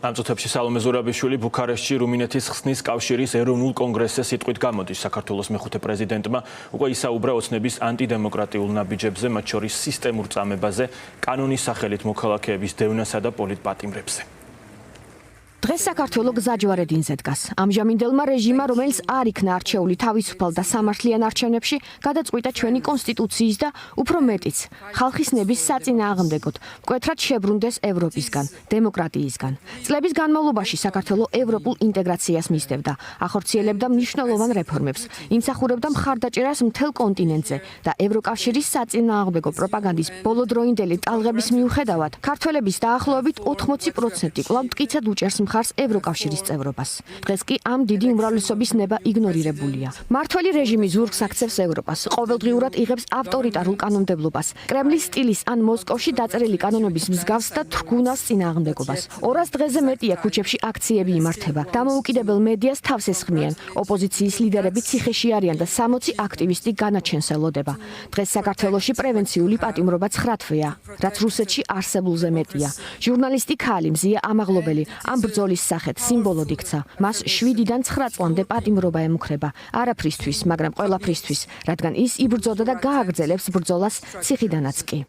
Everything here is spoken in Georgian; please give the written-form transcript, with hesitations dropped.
ამ წუთებში სალომე ზურაბიშვილი ბუქარესტში რუმინეთის ხსნის კავშირის ეროვნულ კონგრესზე სიტყვით გამოდის. საქართველოს მეხუთე პრეზიდენტმა უკვე ისაუბრა ოცნების ანტიდემოკრატიულ ნაბიჯებზე, მათ შორის სისტემურ წამებაზე, კანონის სახელით მოქალაქეების დევნასა და პოლიტპატიმრებზე. დღეს საქართველო გზაჯვარედინზე დგას. ამჟამინდელმა რეჟიმმა, რომელიც არ იქნა არჩეული თავისუფალ და სამართლიან არჩევნებში, გადაწყვიტა ჩვენი კონსტიტუციის და უფრო მეტიც, ხალხის ნების საწინააღმდეგოდ, მკვეთრად შებრუნდეს ევროპისგან, დემოკრატიისგან. წლების განმავლობაში საქართველო ევროპულ ინტეგრაციას მისდევდა, ახორციელებდა მნიშვნელოვან რეფორმებს, იმსახურებდა მხარდაჭერას მთელ კონტინენტზე და ევროკავშირის საწინააღმდეგო პროპაგანდის ბოლოდროინდელი ტალღების მიუხედავად, ქართველების დაახლოებით 80% კვლავ მტკიცედ უჭერს მხარს ევროკავშირის წევრობას. დღეს კი ამ დიდი უმრავლესობის ნება იგნორირებულია. მმართველი რეჟიმი ზურგს აქცევს ევროპას, ყოველდღიურად იღებს ავტორიტარულ კანონმდებლობას, კრემლის სტილის ან მოსკოვში დაწერილი კანონების მსგავს და თრგუნავს წინააღმდეგობას. 200 დღეზე მეტია ქუჩებში აქციები იმართება. დამოუკიდებელ მედიას თავს ესხმიან, ოპოზიციის ლიდერები ციხეში არიან და 60 აქტივისტი განაჩენს ელოდება. დღეს საქართველოში პრევენციული პატიმრობა 9 თვეა, რაც რუსეთში არსებულზე მეტია. ჟურნალისტი ქალი მზია ამაღლობელი ამ ბრძოლის სახეთ სიმბოლოდ იქცა. მას 7-დან 9 წლამდე პატიმრობა ემუქრება. არაფრისთვის, მაგრამ ყველაფრისთვის, რადგან ის იბრძოდა და გააგრძელებს ბრძოლას ციხიდანაც კი.